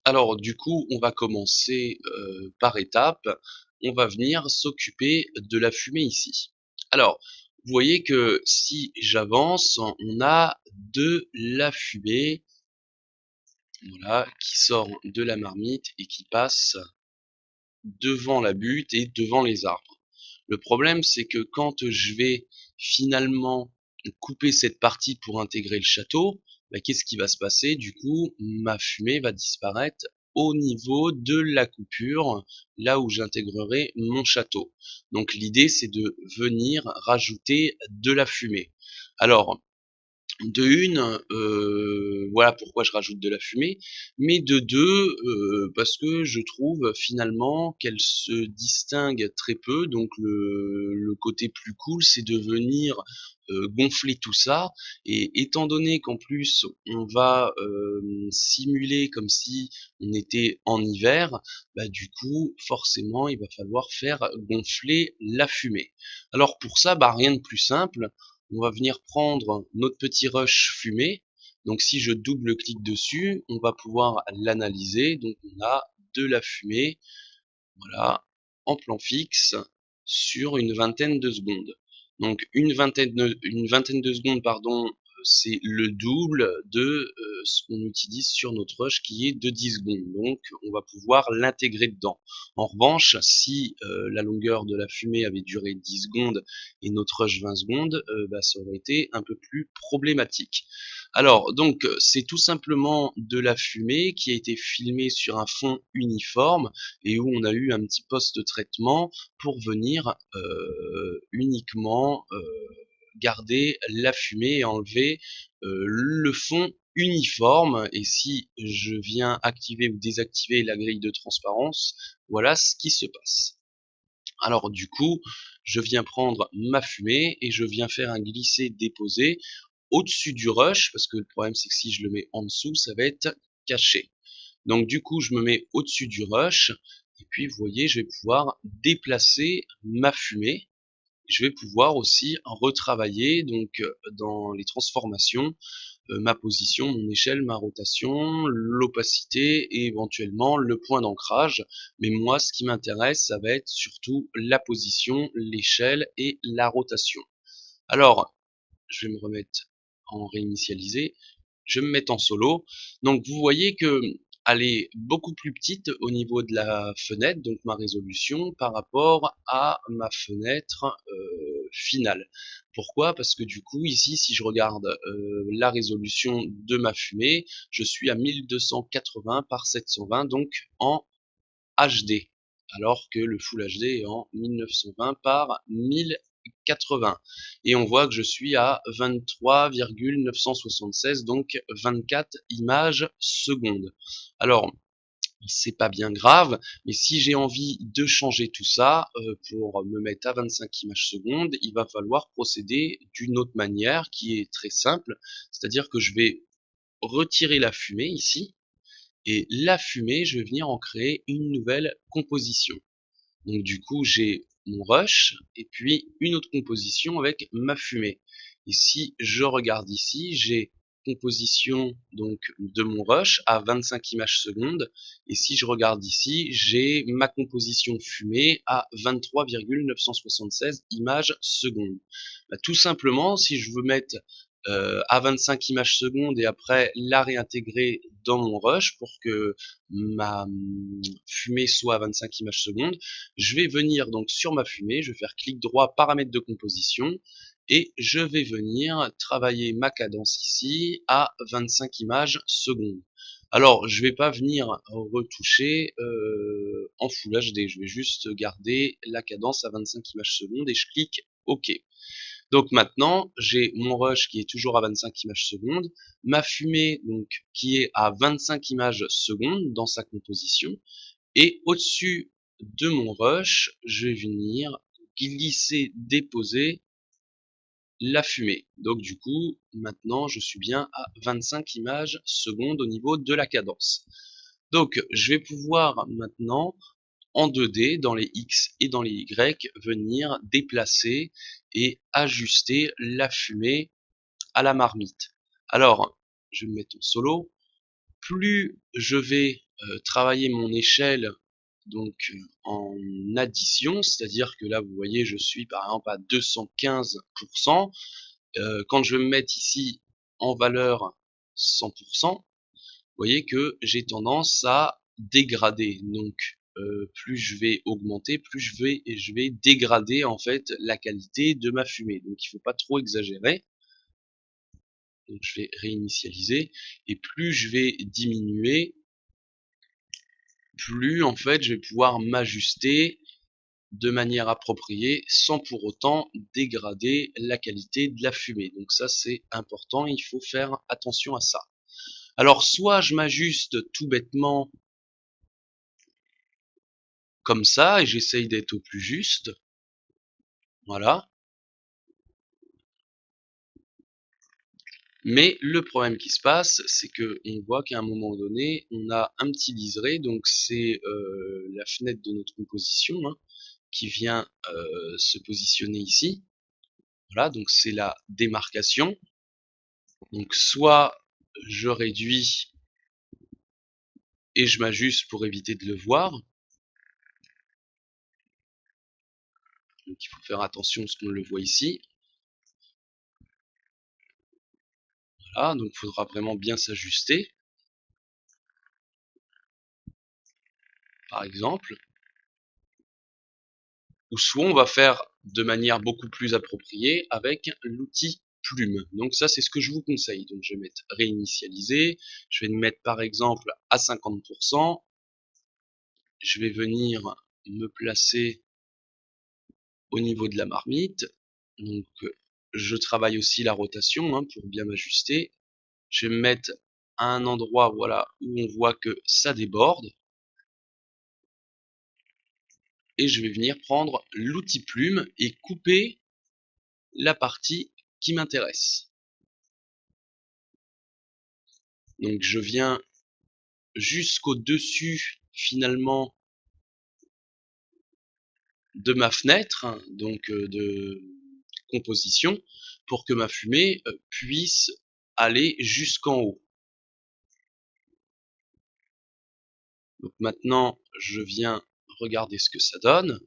Alors du coup, on va commencer par étapes. On va venir s'occuper de la fumée ici. Alors, vous voyez que si j'avance, on a de la fumée, voilà, qui sort de la marmite et qui passe devant la butte et devant les arbres. Le problème, c'est que quand je vais finalement couper cette partie pour intégrer le château, bah, qu'est-ce qui va se passer? Du coup, ma fumée va disparaître au niveau de la coupure, là où j'intégrerai mon château. Donc l'idée, c'est de venir rajouter de la fumée. Alors, de une, voilà pourquoi je rajoute de la fumée, mais de deux, parce que je trouve finalement qu'elle se distingue très peu. Donc le côté plus cool, c'est de venir gonfler tout ça. Et étant donné qu'en plus on va simuler comme si on était en hiver, bah du coup forcément il va falloir faire gonfler la fumée. Alors pour ça, bah rien de plus simple, on va venir prendre notre petit rush fumé. Donc si je double-clique dessus, on va pouvoir l'analyser. Donc on a de la fumée, voilà, en plan fixe sur une vingtaine de secondes. Donc une vingtaine de secondes, pardon, c'est le double de ce qu'on utilise sur notre rush qui est de 10 secondes. Donc on va pouvoir l'intégrer dedans. En revanche, si la longueur de la fumée avait duré 10 secondes et notre rush 20 secondes, bah, ça aurait été un peu plus problématique. Alors, donc, c'est tout simplement de la fumée qui a été filmée sur un fond uniforme et où on a eu un petit post-traitement pour venir uniquement garder la fumée et enlever le fond uniforme. Et si je viens activer ou désactiver la grille de transparence, voilà ce qui se passe. Alors du coup, je viens prendre ma fumée et je viens faire un glisser-déposer au-dessus du rush, parce que le problème c'est que si je le mets en dessous, ça va être caché. Donc du coup, je me mets au-dessus du rush, et puis vous voyez, je vais pouvoir déplacer ma fumée. Je vais pouvoir aussi retravailler donc dans les transformations ma position, mon échelle, ma rotation, l'opacité et éventuellement le point d'ancrage. Mais moi, ce qui m'intéresse, ça va être surtout la position, l'échelle et la rotation. Alors, je vais me remettre en réinitialisé, je vais me mettre en solo. Donc vous voyez que elle est beaucoup plus petite au niveau de la fenêtre, donc ma résolution, par rapport à ma fenêtre finale. Pourquoi? Parce que du coup, ici, si je regarde la résolution de ma fumée, je suis à 1280 par 720, donc en HD, alors que le Full HD est en 1920 par 1080. Et on voit que je suis à 23,976, donc 24 images secondes. Alors, c'est pas bien grave, mais si j'ai envie de changer tout ça, pour me mettre à 25 images secondes, il va falloir procéder d'une autre manière qui est très simple, c'est-à-dire que je vais retirer la fumée ici, et la fumée, je vais venir en créer une nouvelle composition. Donc du coup, j'ai mon rush et puis une autre composition avec ma fumée. Et si je regarde ici, j'ai composition donc de mon rush à 25 images secondes. Et si je regarde ici, j'ai ma composition fumée à 23,976 images secondes. Bah, tout simplement, si je veux mettre à 25 images secondes et après la réintégrer dans mon rush pour que ma fumée soit à 25 images secondes, je vais venir donc sur ma fumée, je vais faire clic droit, paramètres de composition, et je vais venir travailler ma cadence ici à 25 images secondes. Alors, je vais pas venir retoucher en Full HD, je vais juste garder la cadence à 25 images secondes et je clique OK. Donc maintenant, j'ai mon rush qui est toujours à 25 images secondes, ma fumée donc qui est à 25 images secondes dans sa composition, et au-dessus de mon rush, je vais venir glisser, déposer la fumée. Donc du coup, maintenant, je suis bien à 25 images secondes au niveau de la cadence. Donc je vais pouvoir maintenant, en 2D, dans les X et dans les Y, venir déplacer et ajuster la fumée à la marmite. Alors, je vais me mettre en solo. Plus je vais travailler mon échelle donc en addition, c'est-à-dire que là vous voyez je suis par exemple à 215%. Quand je vais me mettre ici en valeur 100%, vous voyez que j'ai tendance à dégrader. Donc plus je vais augmenter, plus je vais dégrader en fait la qualité de ma fumée. Donc il ne faut pas trop exagérer. Donc je vais réinitialiser et plus je vais diminuer, plus en fait je vais pouvoir m'ajuster de manière appropriée sans pour autant dégrader la qualité de la fumée. Donc ça c'est important, il faut faire attention à ça. Alors soit je m'ajuste tout bêtement comme ça et j'essaye d'être au plus juste. Voilà. Mais le problème qui se passe, c'est que on voit qu'à un moment donné, on a un petit liseré, donc c'est la fenêtre de notre composition hein, qui vient se positionner ici. Voilà, donc c'est la démarcation. Donc soit je réduis et je m'ajuste pour éviter de le voir. Donc il faut faire attention à ce qu'on le voit ici. Voilà, donc il faudra vraiment bien s'ajuster. Par exemple. Ou soit on va faire de manière beaucoup plus appropriée avec l'outil plume. Donc ça c'est ce que je vous conseille. Donc je vais mettre réinitialiser, je vais mettre par exemple à 50%, je vais venir me placer au niveau de la marmite, donc je travaille aussi la rotation hein, pour bien m'ajuster, je vais me mettre à un endroit voilà où on voit que ça déborde, et je vais venir prendre l'outil plume et couper la partie qui m'intéresse. Donc je viens jusqu'au dessus finalement de ma fenêtre, hein, donc de composition, pour que ma fumée puisse aller jusqu'en haut. Donc maintenant je viens regarder ce que ça donne.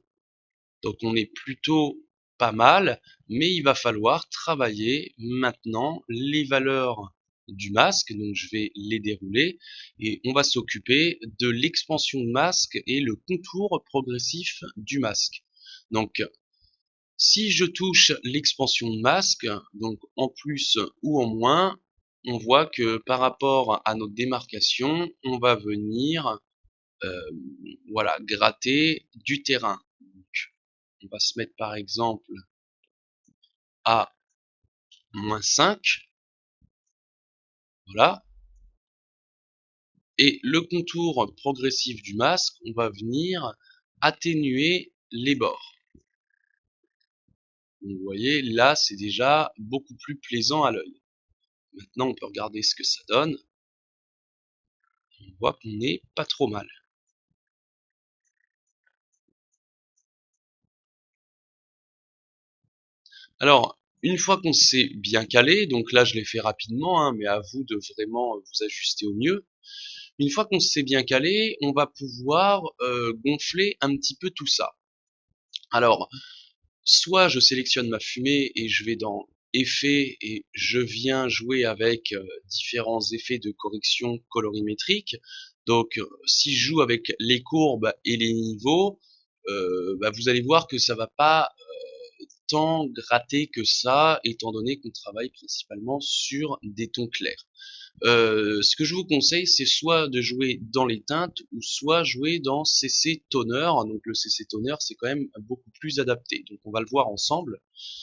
Donc on est plutôt pas mal, mais il va falloir travailler maintenant les valeurs du masque, donc je vais les dérouler et on va s'occuper de l'expansion de masque et le contour progressif du masque. Donc si je touche l'expansion de masque, donc en plus ou en moins, on voit que par rapport à notre démarcation, on va venir voilà, gratter du terrain. Donc, on va se mettre par exemple à -5, voilà, et le contour progressif du masque, on va venir atténuer les bords. Donc, vous voyez, là, c'est déjà beaucoup plus plaisant à l'œil. Maintenant, on peut regarder ce que ça donne. On voit qu'on n'est pas trop mal. Alors, une fois qu'on s'est bien calé, donc là, je l'ai fait rapidement, hein, mais à vous de vraiment vous ajuster au mieux. Une fois qu'on s'est bien calé, on va pouvoir gonfler un petit peu tout ça. Alors, soit je sélectionne ma fumée et je vais dans effets et je viens jouer avec différents effets de correction colorimétrique. Donc, si je joue avec les courbes et les niveaux, vous allez voir que ça va pas tant gratter que ça, étant donné qu'on travaille principalement sur des tons clairs. Ce que je vous conseille, c'est soit de jouer dans les teintes ou soit jouer dans CC Toner. Donc le CC Toner, c'est quand même beaucoup plus adapté. Donc on va le voir ensemble.